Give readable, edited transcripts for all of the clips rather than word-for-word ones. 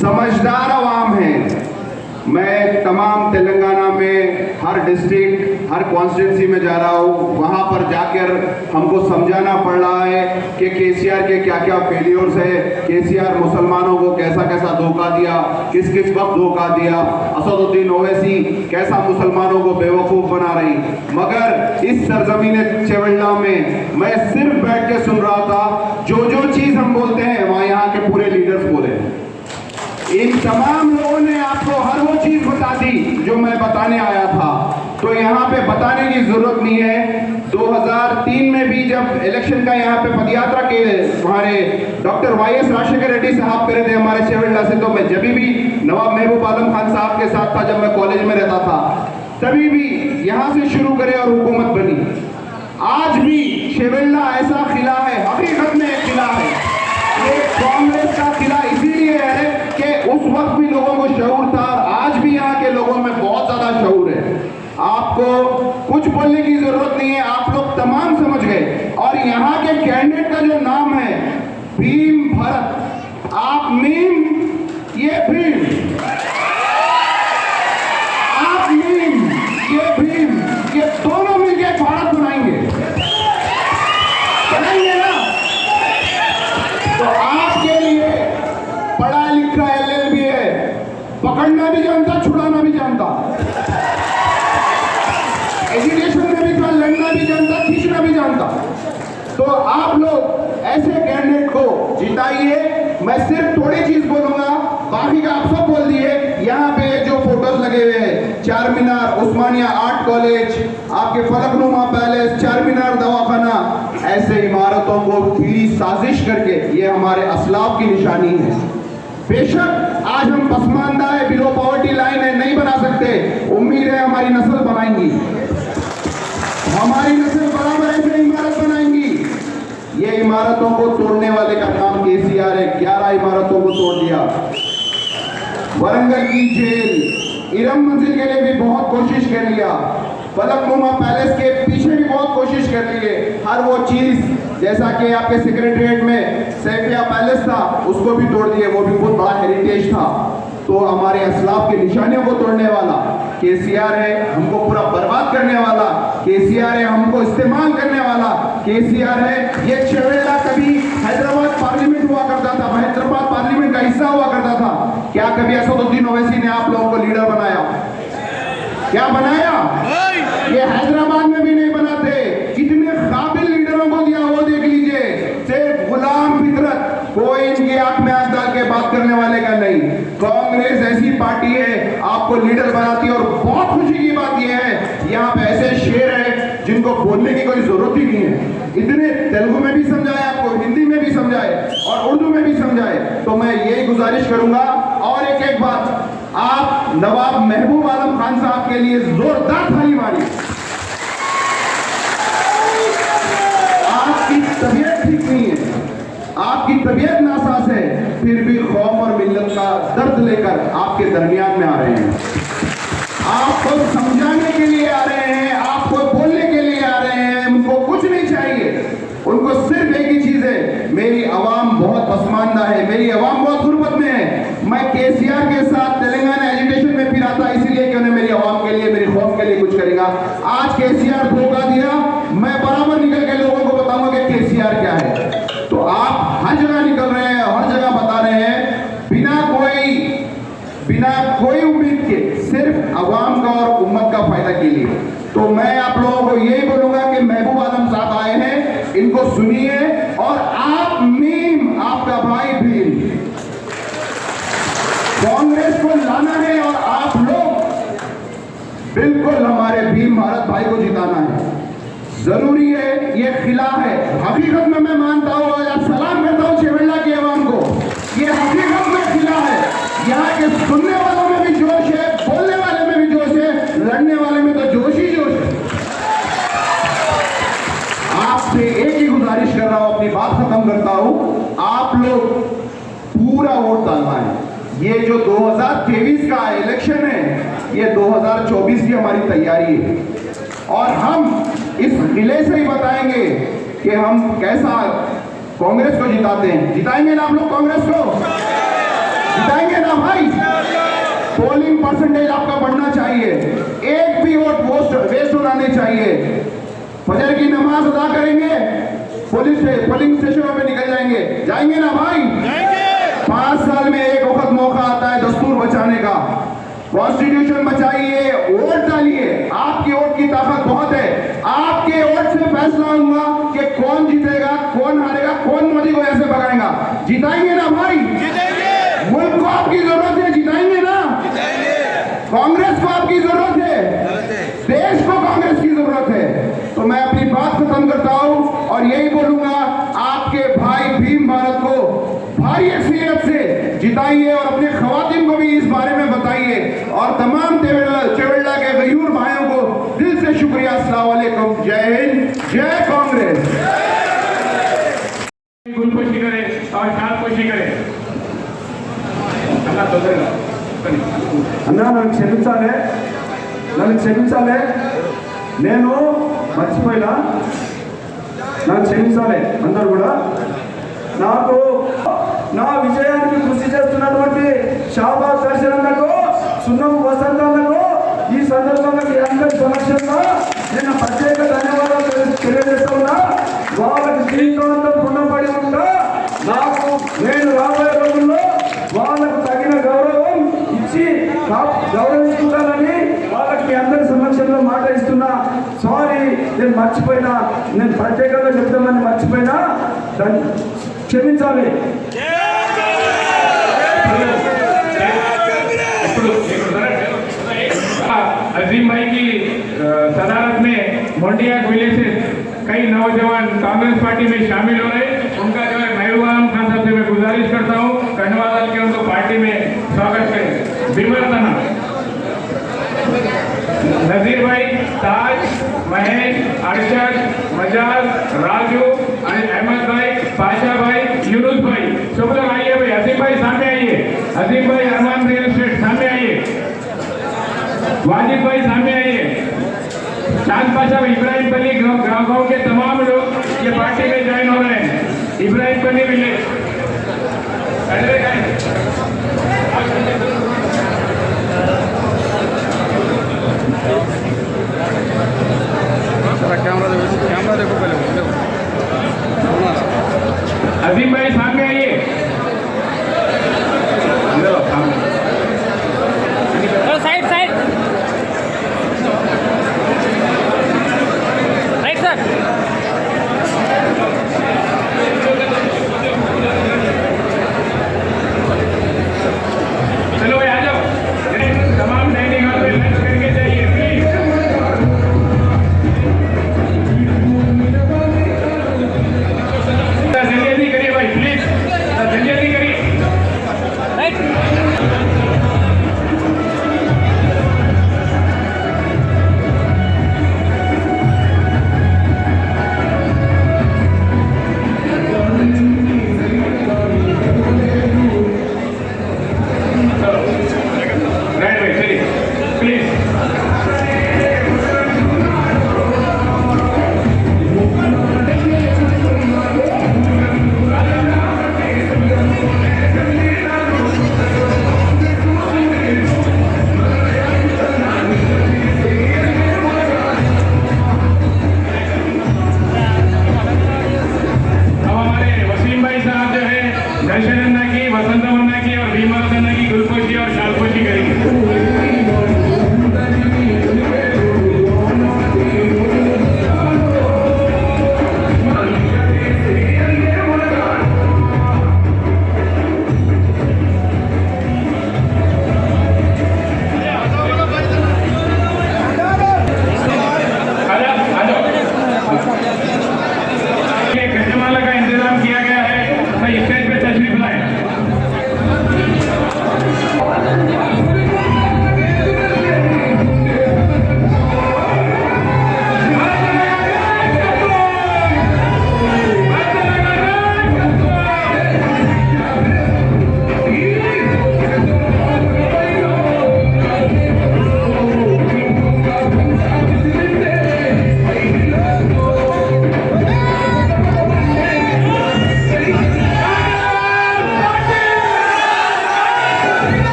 समझदार आवाम है। मैं तमाम तेलंगाना में हर डिस्ट्रिक्ट, हर कॉन्स्टिट्यूंसी में जा रहा हूँ, वहाँ पर जाकर हमको समझाना पड़ रहा है कि केसीआर के क्या क्या फेलियर्स है, केसीआर मुसलमानों को कैसा कैसा धोखा दिया, किस किस वक्त धोखा दिया, असदुद्दीन ओवैसी कैसा मुसलमानों को बेवकूफ़ बना रही। मगर इस सरजमीन चेवल्ला में मैं सिर्फ बैठ के सुन रहा था, जो जो चीज़ हम बोलते हैं वहाँ यहाँ के पूरे लीडर्स बोले। इन तमाम लोगों ने आपको हर वो चीज बता दी जो मैं बताने आया था, तो यहाँ पे बताने की जरूरत नहीं है। 2003 में भी जब इलेक्शन का यहाँ पे पदयात्रा के हमारे डॉक्टर वाईएस राजशेखर रेड्डी साहब करे थे हमारे चेवल्ला से, तो मैं जब भी नवाब महबूब आलम खान साहब के साथ था, जब मैं कॉलेज में रहता था, तभी भी यहाँ से शुरू करे और हुकूमत बनी। आज भी चेवल्ला ऐसा किला है, हकीकत में एक किला है। ये कांग्रेस का किला इसीलिए है कि उस वक्त भी लोगों को शऊर था, आज भी यहाँ के लोगों में बहुत ज्यादा शऊर है। आपको कुछ बोलने की जरूरत नहीं है, आप लोग तमाम समझ गए। और यहाँ के कैंडिडेट का जो नाम है भीम भरत, आप मीम, ये भीम, आप मीम, ये भीम, ये दोनों मिलकर भारत बनाएंगे ना। तो आपके लिए पढ़ा लिखा LLB है, पकड़ना भी जानता, छुड़ाना भी जानता, एजुकेशन में भी था, लड़ना भी जानता, खींचना भी जानता। तो आप लोग ऐसे कैंडिडेट को जिताइए। मैं सिर्फ थोड़ी चीज बोलूंगा, बाकी का आप सब बोल दिए। यहाँ पे जो फोटोज लगे हुए हैं, चार मीनार, उस्मानिया आर्ट कॉलेज, आपके फलकनुमा पैलेस, चार मीनार दवाखाना, ऐसे इमारतों को पूरी साजिश करके ये हमारे असलाफ की निशानी है। बेशक आज हम पसमानदा है, बिलो पॉवर्टी लाइन है, नहीं बना सकते, उम्मीद है हमारी नस्ल बनाएंगी, हमारी नस्ल बराबर ऐसे इमारत बनाएंगी। ये इमारतों को तोड़ने वाले का नाम केसीआर है। 11 इमारतों को तोड़ दिया। वरंगल की जेल, इरम मंजिल के लिए भी बहुत कोशिश कर लिया, फलकनुमा पैलेस के पीछे भी बहुत कोशिश कर ली है। हर वो चीज, जैसा कि आपके सेक्रेटरीट में सैफिया पैलेस था, उसको भी तोड़ दिए, वो भी बहुत बड़ा हेरिटेज था। तो हमारे असलाफ की निशानियों को तोड़ने वाला केसीआर है, हमको पूरा बर्बाद करने वाला केसीआर है, हमको इस्तेमाल करने वाला केसीआर है। ये चेवल्ला कभी हैदराबाद पार्लियामेंट हुआ करता था, हैदराबाद पार्लियामेंट का हिस्सा हुआ करता था। क्या कभी असदुद्दीन ओवैसी ने आप लोगों को लीडर बनाया? क्या बनाया? ये हैदराबाद में भी नहीं बनाते। कितने काबिल लीडरों को दिया वो देख लीजिए। सिर्फ गुलाम फितरत, कोई इनकी आंख में आंख डाल के बात करने वाले का नहीं। कांग्रेस ऐसी पार्टी है, आपको लीडर बनाती है। और बहुत खुशी की बात यह है, यहाँ पे ऐसे शेर है जिनको बोलने की कोई जरूरत ही नहीं है। इतने तेलुगु में भी समझाए, आपको हिंदी में भी समझाए और उर्दू में भी समझाए। तो मैं यही गुजारिश करूंगा। और एक बात, आप नवाब महबूब आलम खान साहब के लिए जोरदार थाली मारिए। आपकी तबीयत ठीक नहीं है, आपकी तबीयत नासाज है, फिर भी कौम और मिल्लत का दर्द लेकर आपके दरमियान में आ रहे हैं। आपको समझाने के लिए आ रहे हैं, आपको बोलने के लिए आ रहे हैं। उनको कुछ नहीं चाहिए, उनको सिर्फ एक ही चीज है, मेरी आवाम बहुत पसमानदा है, मेरी आवाम बहुत गुर्बत में है। मैं केसीआर के साथ तेलंगाना एजुटेशन में फिरा था, इसीलिए कि उन्हें मेरी आवाम के लिए, मेरी कौम के लिए कुछ करेगा। आज केसीआर धोखा दिया, मैं बराबर निकल के लोगों को बताऊंगा कि केसीआर क्या है। तो आप हर जगह निकल रहे हैं, हर जगह बता रहे हैं, बिना कोई उम्मीद के, सिर्फ अवाम का और उम्मत का फायदा के लिए। तो मैं आप लोगों को यही बोलूंगा कि महबूब आलम साहब आए हैं, इनको सुनिए। और आप मीम, आपका भाई भीम, कांग्रेस को लाना है और आप लोग बिल्कुल हमारे भीम भारत भाई को जिताना है। जरूरी है, ये खिला है। हकीकत में मैं मानता हूँ और सलाम करता हूँ चेवल्ला की आवाम को, ये हकीकत में खिला है। यहाँ के सुनने वालों में भी जोश है, बोलने वाले में भी जोश है, लड़ने वाले में तो जोश ही जोश है। आपसे एक ही गुजारिश कर रहा हूं, अपनी बात खत्म करता हूं। आप लोग पूरा वोट डालना है। ये जो 2023 का इलेक्शन है, ये 2024 की हमारी तैयारी है। और हम इस किले से ही बताएंगे कि हम कैसा कांग्रेस को जिताते हैं। जिताएंगे ना आप लोग कांग्रेस को? जिताएंगे ना? भाई? पोलिंग परसेंटेज आपका बढ़ना चाहिए, एक भी वोट वेस्ट होना नहीं चाहिए। फजर की नमाज अदा करेंगे, पोलिंग स्टेशनों में निकल जाएंगे ना भाई? 5 साल में एक वक्त मौका आता है दस्तूर बचाने का, कॉन्स्टिट्यूशन बचाइए, वोट डालिए। आपकी वोट की ताकत बहुत है, आपके वोट से फैसला होगा कि कौन जीतेगा, कौन हारेगा, कौन मोदी को ऐसे भगाएगा। जिताएंगे ना भाई? मुल्क को आपकी जरूरत है, जिताएंगे ना? कांग्रेस को आपकी जरूरत है, देश को कांग्रेस की जरूरत है। तो मैं अपनी बात खत्म करता हूं और यही बोलूंगा, आपके भाई भीम भारत को भारी अक्सरियत से जिताइए और अपने खवातीन को भी इस बारे में बताइए। और तमाम चेवल्ला के गयूर भाइयों को दिल से शुक्रिया। अस्सलाम वालेकुम, जय हिंद, जय कांग्रेस। गुलपोशी करे और शालपोशी करे। అన్నా నన్ను క్షమించాలి, నేను మర్చిపోయినా, నన్ను క్షమించాలి అందరూ కూడా. నాకు నా విజయానికి కృషి చేస్తున్నటువంటి షాబాజ్ దర్శనకు, సున్నం వసంతకు ఈ సందర్భంగా మీ అందరి సమక్షంలో నేను ప్రత్యేక ధన్యవాదాలు తెలియజేస్తున్నా. వాళ్ళకి జీవితాంతం రుణపడి ఉంటా. నాకు నేను రాబోయే రోజుల్లో వాళ్ళకు తగిన గౌరవం ఇచ్చి గౌరవించుకుంటానని వాళ్ళకి మీ అందరి సమక్షంలో మాట ఇస్తున్నా. సారీ, నేను మర్చిపోయినా, నేను ప్రత్యేకంగా చెప్తామని మర్చిపోయినా, దాన్ని క్షమించాలి. अजीम भाई की सदारत में मोंडिया विलेज से कई नौजवान कांग्रेस पार्टी में शामिल हो रहे, उनका जो है महबूबान खान साहब से मैं गुजारिश करता हूँ धन्यवाद के उनको पार्टी में स्वागत करें। विमर्तना नजीर भाई, ताज, महेश, अरशद, मजाज, राजू, अहमद भाई, पाशा भाई, यूनुस भाई, सब लोग आइए भाई। अजीम भाई सामने आइए, अजीम भाई अरमान रियल एस्टेट सामने आइए, वाजिद भाई सामने आइए, चांद पाशा, इब्राहिम पली गांव के तमाम लोग ये पार्टी में ज्वाइन हो रहे हैं। इब्राहिम पली विलेज कैमरा देखो पहले। अजीम भाई सामने आइए, साइड साइड राइट सर।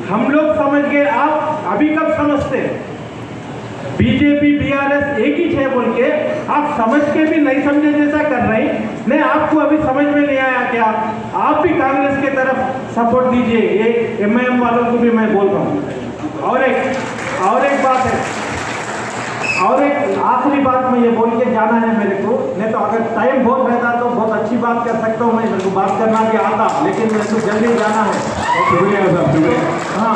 हम लोग समझ गए, आप अभी कब समझते हैं? बीजेपी बीआरएस एक ही है बोल के आप समझ के भी नहीं समझे जैसा कर रहे हैं। नहीं, आपको अभी समझ में नहीं आया क्या? आप भी कांग्रेस के तरफ सपोर्ट दीजिए, ये एमआईएम वालों को भी मैं बोल रहा हूँ। और एक बात है, और एक आखिरी बात मैं ये बोल के जाना है मेरे को, नहीं तो अगर टाइम बहुत रहता तो बहुत अच्छी बात कर सकता हूँ मैं, मेरे को बात करना भी आता, लेकिन मेरे को जल्दी जाना है। शुक्रिया साहब, शुक्रिया। हाँ,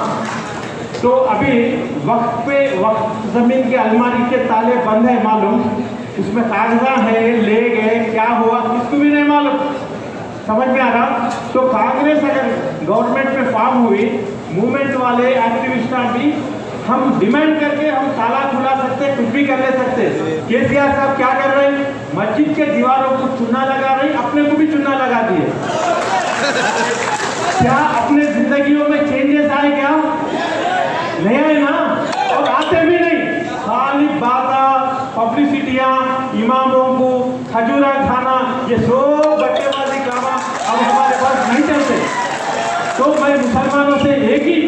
तो अभी वक्त पे वक्त जमीन के अलमारी के ताले बंद है मालूम, उसमें कागजा है, ले गए, क्या हुआ किसको भी नहीं मालूम, समझ में आ रहा? तो कांग्रेस अगर गवर्नमेंट में फॉर्म हुई, मूवमेंट वाले एक्टिविस्ट भी हम डिमांड करके हम ताला खुला सकते, कुछ भी कर ले सकते। केसीआर साहब क्या कर रहे हैं? मस्जिद के दीवारों को चूना लगा रहे, अपने को भी चूना लगा दिए। क्या अपने जिंदगियों में चेंजेस आए? क्या नहीं आए ना, और आते भी नहीं। खाली बात, पब्लिसिटियाँ, इमामों को खजूरा खाना, ये सब बच्चेबाजी काम अब हमारे पास नहीं चलते। तो मैं मुसलमानों से एक ही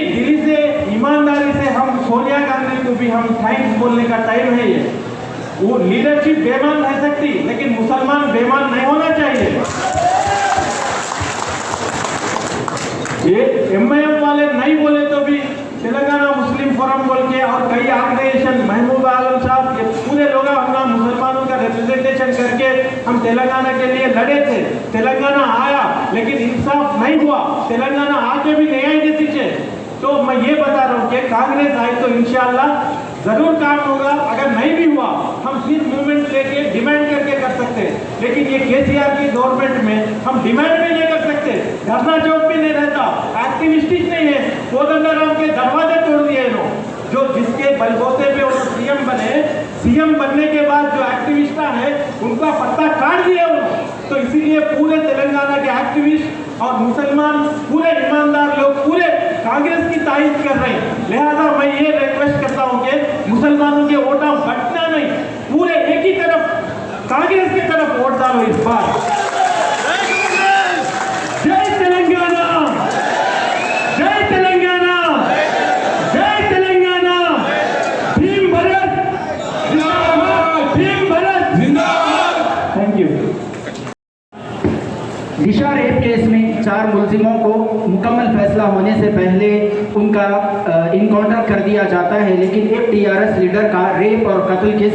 दिली से, ईमानदारी से हम सोनिया गांधी को भी हम थैंक्स बोलने का टाइम है ये। वो लीडरशिप बेईमान रह सकती, लेकिन मुसलमान बेईमान नहीं होना चाहिए। ये एमआईएम वाले नहीं बोले तो भी तेलंगाना मुस्लिम फोरम बोल के और कई ऑर्गेनाइजेशन, महमूद आलम साहब, ये पूरे लोग हम मुसलमानों का रिप्रेजेंटेशन करके हम तेलंगाना के लिए लड़े थे। तेलंगाना आया, लेकिन इंसाफ नहीं हुआ, तेलंगाना आके भी नहीं आएंगे पीछे। तो मैं ये बता रहा हूँ कि कांग्रेस आई तो इंशाल्लाह जरूर काम होगा। अगर नहीं भी हुआ, हम फिर मूवमेंट लेके डिमांड करके कर सकते हैं, लेकिन ये केसीआर की गवर्नमेंट में हम डिमांड भी नहीं कर सकते, धरना चौक भी नहीं रहता, एक्टिविस्टिक नहीं है। कोदंडराम के दरवाजे तोड़ दिए इन्होंने, जो जिसके बलबूते पे वो सीएम बने, सीएम बनने के बाद जो एक्टिविस्ट है उनका पत्ता काट दिया उन्होंने। तो इसीलिए पूरे तेलंगाना के एक्टिविस्ट और मुसलमान, पूरे ईमानदार लोग पूरे कांग्रेस की तारीफ कर रहे हैं। लिहाजा मैं ये रिक्वेस्ट करता हूँ कि मुसलमानों के वोटा बटना नहीं, पूरे एक ही तरफ कांग्रेस की तरफ वोट डालो इस बार। जय तेलंगाना, जय तेलंगाना, जय तेलंगाना, भीम भारत जिंदाबाद, भीम भारत जिंदाबाद। Thank you. Disha rape case में 4 मुलजिमों को मुकम्मल फैसला होने से पहले उनका इनकाउंटर कर दिया जाता है, लेकिन एक टीआरएस लीडर का रेप और कत्ल केस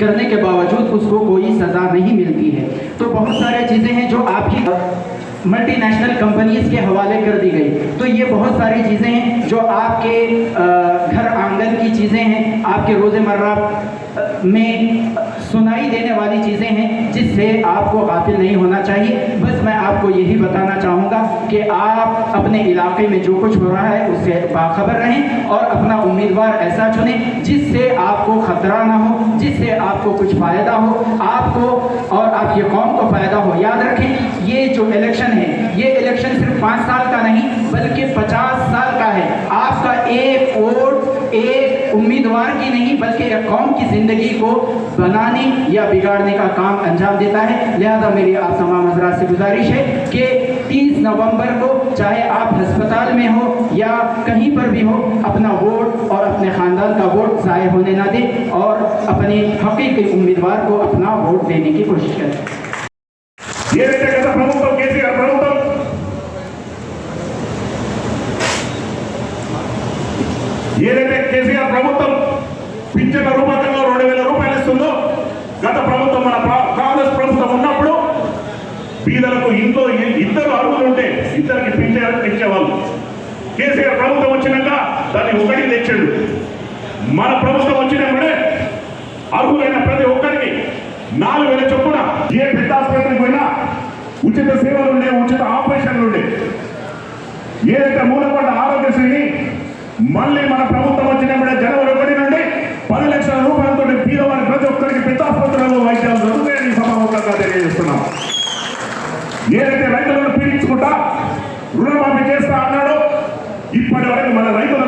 करने के बावजूद उसको कोई सज़ा नहीं मिलती है। तो बहुत सारी चीज़ें हैं जो आपकी मल्टीनेशनल कंपनीज के हवाले कर दी गई। तो ये बहुत सारी चीज़ें हैं जो आपके घर आंगन की चीज़ें हैं, आपके रोज़मर्रा में सुनाई देने वाली चीज़ें हैं, जिससे आपको गाफिल नहीं होना चाहिए। बस मैं आपको यही बताना चाहूँगा कि आप अपने इलाके में जो कुछ हो रहा है उससे बाखबर रहें और अपना उम्मीदवार ऐसा चुनें जिससे आपको खतरा ना हो, जिससे आपको कुछ फ़ायदा हो, आपको और आपकी कौम को फ़ायदा हो। याद रखें, ये जो इलेक्शन है, ये इलेक्शन सिर्फ 5 साल का नहीं बल्कि 50 साल का है। आपका एक वोट एक उम्मीदवार की नहीं बल्कि एक कौम की ज़िंदगी को बनाने या बिगाड़ने का काम अंजाम देता है। लिहाजा मेरी आप तमाम हज़रात से गुजारिश है कि 30 नवंबर को चाहे आप अस्पताल में हो या कहीं पर भी हो, अपना वोट और अपने ख़ानदान का वोट ज़ाय होने ना दें और अपने हकीकी उम्मीदवार को अपना वोट देने की कोशिश करें। ఏదైతే గత ప్రభుత్వం కేసీఆర్ ప్రభుత్వం ఏదైతే కేసీఆర్ ప్రభుత్వం పింఛన్ల రూపకంగా 2000 రూపాయలు ఇస్తుందో, గత ప్రభుత్వం మన కాంగ్రెస్ ప్రభుత్వం ఉన్నప్పుడు పేదలకు ఇంట్లో 2 అర్హులు ఉంటే 2కి పింఛన్ ఇచ్చేవాళ్ళు. కేసీఆర్ ప్రభుత్వం వచ్చినాక దాన్ని 1 తెచ్చాడు. మన ప్రభుత్వం వచ్చినప్పుడే అర్హులైన ప్రతి ఒక్కరికి 4000 చొప్పున ఏ పెద్ద ఆసుపత్రికి పోయినా ఉచిత సేవలు ఉండే, ఉచిత ఆపరేషన్లు ఉండే. ఏదైతే మూలపడ్డ ఆరోగ్యశ్రీని మళ్ళీ మన ప్రభుత్వం వచ్చినప్పుడే జనవరి 1 నుండి 10 లక్షల రూపాయలతో పేదవారి ప్రతి ఒక్కరికి పెద్ద ఆసుపత్రులలో వైద్యాలు జరుగుతాయని సభాముఖంగా తెలియజేస్తున్నాం. ఏదైతే రైతులను పీడించుకుంటా రుణమాఫీ చేస్తా అన్నాడో, ఇప్పటి వరకు మన రైతుల